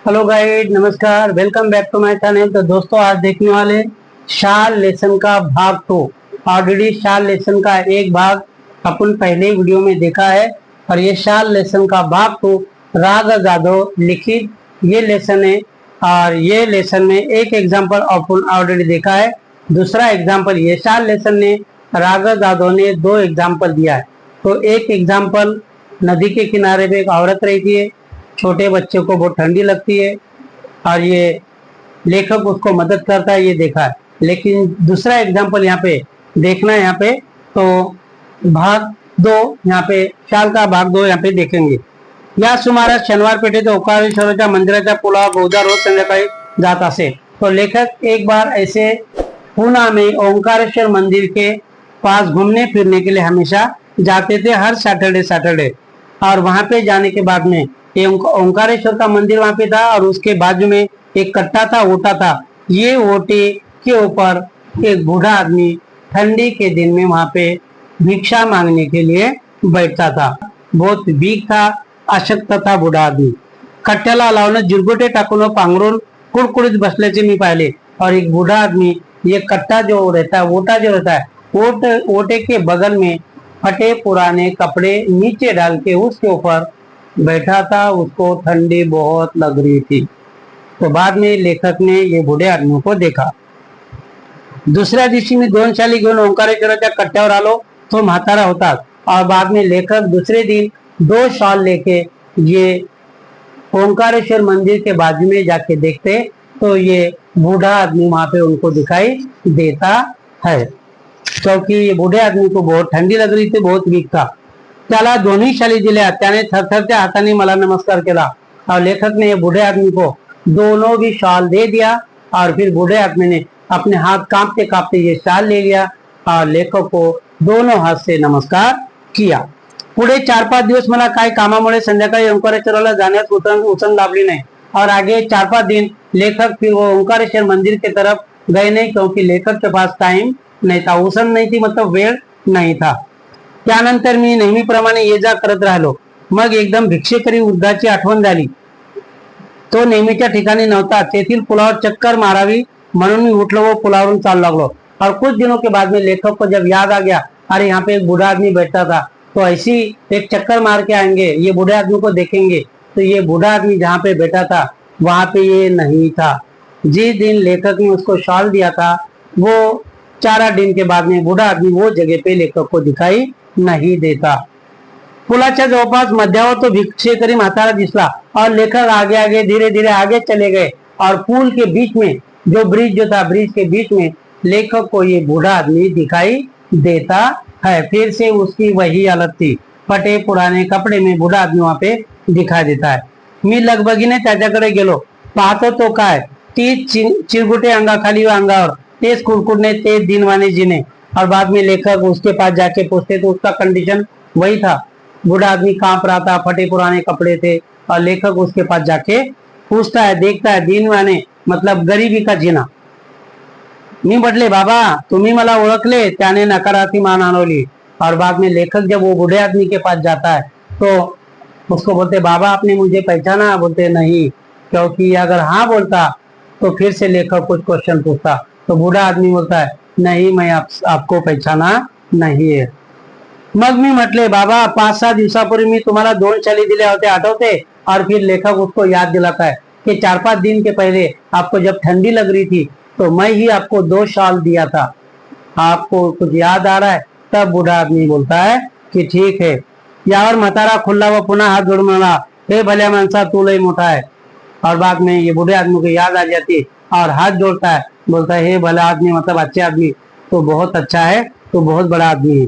Hello guide, नमस्कार। Welcome back to my channel. तो दोस्तों, आज देखने वाले शाल लेसन का भाग 2। ऑलरेडी शाल लेसन का एक भाग अपन पहले वीडियो में देखा है और ये शाल लेसन का भाग 2 राग जादव लिखित ये लेसन है। और ये लेसन में एक एग्जाम्पल अपन ऑलरेडी देखा है। दूसरा एग्जाम्पल ये शाल लेसन ने राग जादव ने 2 एग्जाम्पल दिया है। तो एक एग्जाम्पल, नदी के किनारे पे एक औरत रहती है, छोटे बच्चे को बहुत ठंडी लगती है और ये लेखक उसको मदद करता है, ये देखा है। लेकिन दूसरा एग्जाम्पल यहाँ पे देखना है। यहाँ पे तो भाग 2, यहाँ पे शाल का भाग 2 यहाँ पे देखेंगे। या सुमारास शनिवार पेठेत ओंकारेश्वराच्या मंदिराच्या पुलावर बहुधा रोज संध्याकाळी जात असे। तो लेखक एक बार ऐसे पूना में ओंकारेश्वर मंदिर के पास घूमने फिरने के लिए हमेशा जाते थे, हर सैटरडे। और वहां पे जाने के बाद में ये ओंकारेश्वर का मंदिर वहां पे था और उसके बाजू में एक कट्टा था, ओटा था। ये ओटे के ऊपर एक बूढ़ा आदमी ठंडी के दिन में वहां पे भिक्षा मांगने के लिए बैठता था। बहुत वीक था, अशक्त था बूढ़ा आदमी। कट्ट्याला लावून जिरगोटे टाकून पांघरून कुडकुडीत बसल्याचे मी पाहिले। और एक बूढ़ा आदमी ये कट्टा जो रहता है, ओटा जो रहता है, ओटे के बगल में फटे पुराने कपड़े नीचे डाल के उसके ऊपर बैठा था। उसको ठंडी बहुत लग रही थी। तो बाद में लेखक ने ये बूढ़े आदमी को देखा। दुसऱ्या दिवशी मी 2 शाली घेऊन ओंकारेश्वराच्या कट्ट्यावर आलो, तो म्हातारा होता। और बाद में लेखक दूसरे दिन 2 शॉल लेके ये ओंकारेश्वर मंदिर के बाजू में जाके देखते तो ये बूढ़ा आदमी वहां पे उनको दिखाई देता है, क्योंकि ये बूढ़े आदमी को बहुत ठंडी लग रही थी, बहुत वीक था। त्याला दोन्ही शाली दिल्या, त्याने थरथरत्या हाताने मला नमस्कार केला। और लेखक ने बूढ़े आदमी को दोनों भी शॉल दे दिया और फिर बूढ़े आदमी ने अपने हाथ कांपते कांपते ये शॉल ले लिया और लेखक को दोनों हाथ से नमस्कार किया। पुढे 4-5 दिवस मला काय कामामुळे संध्याकाळी ओंकारेश्वराला जाण्यास उचल लाभली नहीं। और आगे 4-5 दिन लेखक फिर वो ओंकारेश्वर मंदिर की तरफ गए नहीं, क्योंकि लेखक के पास टाइम नहीं था, उसण नहीं थी, मतलब वेळ नहीं था। त्यानंतर मी नेहमीप्रमाणे ये जा करत राहिलो। मग एकदम भिक्षेकरी वृद्धाची आठवण झाली। तो नेहमीच्या ठिकाणी नव्हता, तेथील पुलावर चक्कर मारावी म्हणून मी उठलो व पुलावरून चालू लागलो। और कुछ दिनों के बाद में लेखक को जब याद आ गया, अरे यहाँ पे एक बूढ़ा आदमी बैठता था, तो ऐसी एक चक्कर मार के आएंगे, ये बूढ़े आदमी को देखेंगे। तो ये बूढ़ा आदमी जहाँ पे बैठा था वहां पे ये नहीं था। जिस दिन लेखक ने उसको शॉल दिया था, वो 4 दिन के बाद में बूढ़ा आदमी वो जगह पे लेखक को दिखाई नहीं देता। पुलाच्या जवळपास मध्यावर तो भिक्षेकरी म्हातारा दिसला और लेखक आगे आगे धीरे धीरे आगे चले गए। और पुल के बीच में जो ब्रिज था, ब्रिज के बीच में लेखक को ये बूढ़ा आदमी दिखाई देता है। फिर से उसकी वही हालत थी, फटे पुराने कपड़े में बूढ़ा आदमी वहां पे दिखाई देता है। मी लगबगीने त्याच्याकडे गेलो, पाहतो तो काय, तीच चिरगुटे अंगाखाली व अंगावर, तेज कुड़कुड़ने, तेज दिनवाने जीने। और बाद में लेखक उसके पास जाके पूछते तो उसका कंडीशन वही था, बूढ़ा आदमी कांप रहा था, फटे पुराने कपड़े थे। और लेखक उसके पास जाके पूछता है, देखता है, दिनवाने मतलब गरीबी का जीना। मी म्हटले, बाबा तुम्ही मला ओळखले? त्याने नकारार्थी मान हलवली। और बाद में लेखक जब वो बूढ़े आदमी के पास जाता है तो उसको बोलते, बाबा आपने मुझे पहचाना? बोलते नहीं, क्योंकि अगर हाँ बोलता तो फिर से लेखक कुछ क्वेश्चन पूछता। तो बूढ़ा आदमी बोलता है, नहीं मैं आपको पहचाना नहीं है। मग मी म्हटले, बाबा 5-6 दिवसापूर्वी मी तुम्हाला 2 शाली दिल्या होत्या, आठवते? और फिर लेखक उसको याद दिलाता है कि 4-5 दिन के पहले आपको जब ठंडी लग रही थी तो मैं ही आपको 2 शॉल दिया था, आपको कुछ याद आ रहा है? तब बूढ़ा आदमी बोलता है कि ठीक है। यावर म्हातारा खुल्ला व पुनः हाथ जोड़ मिला, हे भल्या माणसा तू लय मोठा है। और बाद में ये बूढ़े आदमी को याद आ जाती है और हाथ जोड़ता है, बोलता है, हे भला आदमी मतलब अच्छे आदमी, तो बहुत अच्छा है, तो बहुत बड़ा आदमी है।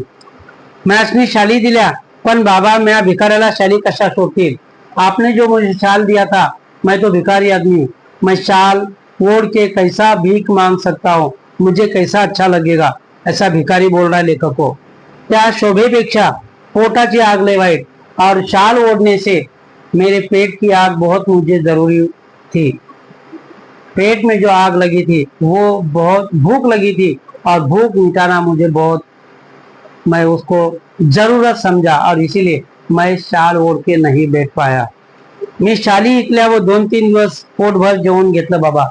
मैं शाली दिल्या, पण बाबा मैं भिकाऱ्याला शाली कशा सोडतील? आपने जो मुझे शाल दिया था, मैं तो भिखारी आदमी हूँ, मैं शाल ओढ़ के कैसा भीख मांग सकता हूँ? मुझे कैसा अच्छा लगेगा? ऐसा भिखारी बोल रहा है लेखक को। त्या शोभेपेक्षा पोटाची आग लय वाईट, और शाल ओढ़ने से मेरे पेट की आग बहुत मुझे जरूरी थी। पेट में जो आग लगी थी वो बहुत भूख लगी थी, और भूख मिटाना मुझे बहुत, मैं उसको जरूरत समझा और इसीलिए मैं शाल ओढ़ के नहीं बैठ पाया। मी शाली ऐकल्या व 2-3 दिवस पोटभर जेवण घेतलं बाबा।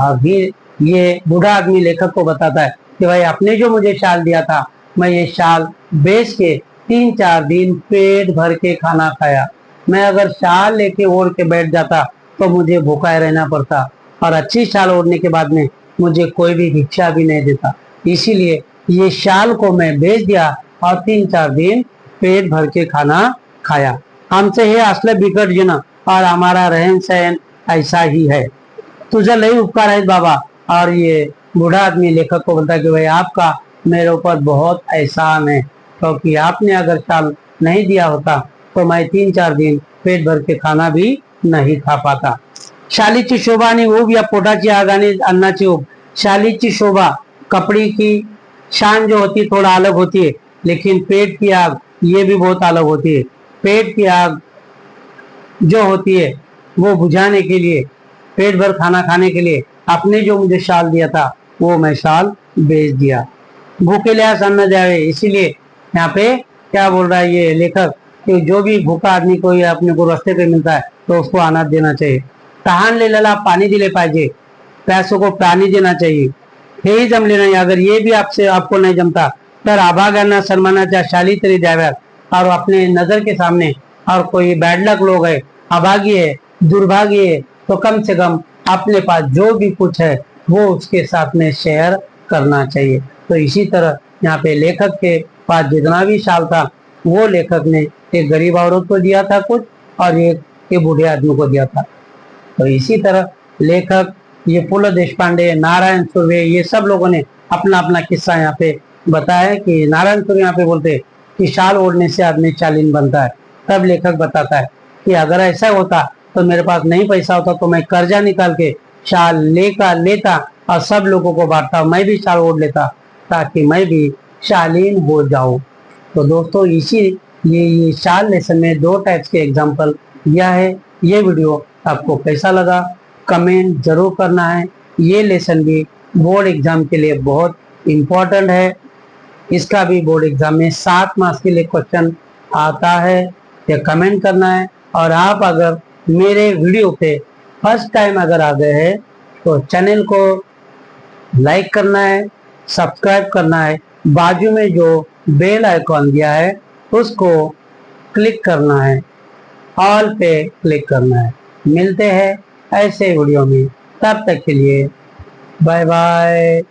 अभी ये बूढ़ा आदमी लेखक को बताता है कि भाई आपने जो मुझे शाल दिया था, मैं ये शाल बेच के 3-4 दिन पेट भर के खाना खाया। मैं अगर शाल लेके ओढ़ के बैठ जाता तो मुझे भूखा रहना पड़ता, और अच्छी शाल ओढ़ने के बाद में मुझे कोई भी भिक्षा भी नहीं देता। इसीलिए ये शाल को मैं बेच दिया और 3-4 दिन पेट भर के खाना खाया। हमसे हे असलं बिकट जीणं और हमारा रहन सहन ऐसा ही है। तुझे लई उपकार है बाबा। और ये बूढ़ा आदमी लेखक को बोलता है कि भाई आपका मेरे ऊपर बहुत एहसान है, क्योंकि आपने अगर शाल नहीं दिया होता तो मैं 3-4 दिन पेट भर के खाना भी नहीं खा पाता। शालीची शोभा आणि ऊब या पोटाची आग आणि अन्नाची ऊब। शालीची शोभा, कपड़े की शान जो होती है थोड़ा अलग होती है, लेकिन पेट की आग ये भी बहुत अलग होती है। पेट की आग जो होती है वो बुझाने के लिए, पेट भर खाना खाने के लिए आपने जो मुझे शाल दिया था वो मैं शाल बेच दिया। भूखेल्यास अन्न द्यावे। इसीलिए यहाँ पे क्या बोल रहा है ये लेखक कि जो भी भूखा आदमी को या अपने को रास्ते पे मिलता है तो उसको अनाज देना चाहिए। तहानलेल्याला पाणी दिले पाहिजे, प्यासों को पानी देना चाहिए। हेही जमले नाही, अगर ये भी आपसे आपको नहीं जमता तर अभाग्यांना सन्मानाच्या शाली तरी द्याव्यात। और अपने नजर के सामने और कोई बैड लक लोग है, अभागी है, दुर्भागी है, तो कम से कम अपने पास जो भी कुछ है वो उसके साथ में शेयर करना चाहिए। तो इसी तरह यहाँ पे लेखक के पास जितना भी शाल था वो लेखक ने एक गरीब औरत को दिया था कुछ, और एक बूढ़े आदमी को दिया था। तो इसी तरह लेखक ये पुल देशपांडे, नारायण सुर्वे, ये सब लोगों ने अपना अपना किस्सा यहाँ पे बताया है। कि नारायण सुर्वे यहाँ पे बोलते हैं कि शाल ओढ़ने से आदमी शालीन बनता है। तब लेखक बताता है कि अगर ऐसा होता तो मेरे पास नहीं पैसा होता तो मैं कर्जा निकाल के शाल लेता और सब लोगों को बांटता, मैं भी शाल ओढ़ लेता ताकि मैं भी शालीन हो जाऊं। तो दोस्तों ये शाल लेसन में 2 टाइप्स के एग्जाम्पल दिया है। ये वीडियो आपको कैसा लगा कमेंट जरूर करना है। ये लेसन भी बोर्ड एग्जाम के लिए बहुत इम्पोर्टेंट है। इसका भी बोर्ड एग्जाम में 7 मार्क्स के लिए क्वेश्चन आता है। ये कमेंट करना है। और आप अगर मेरे वीडियो पे फर्स्ट टाइम अगर आ गए हैं तो चैनल को लाइक करना है, सब्सक्राइब करना है, बाजू में जो बेल आइकॉन दिया है उसको क्लिक करना है, ऑल पे क्लिक करना है। मिलते हैं ऐसे वीडियो में, तब तक के लिए बाय बाय।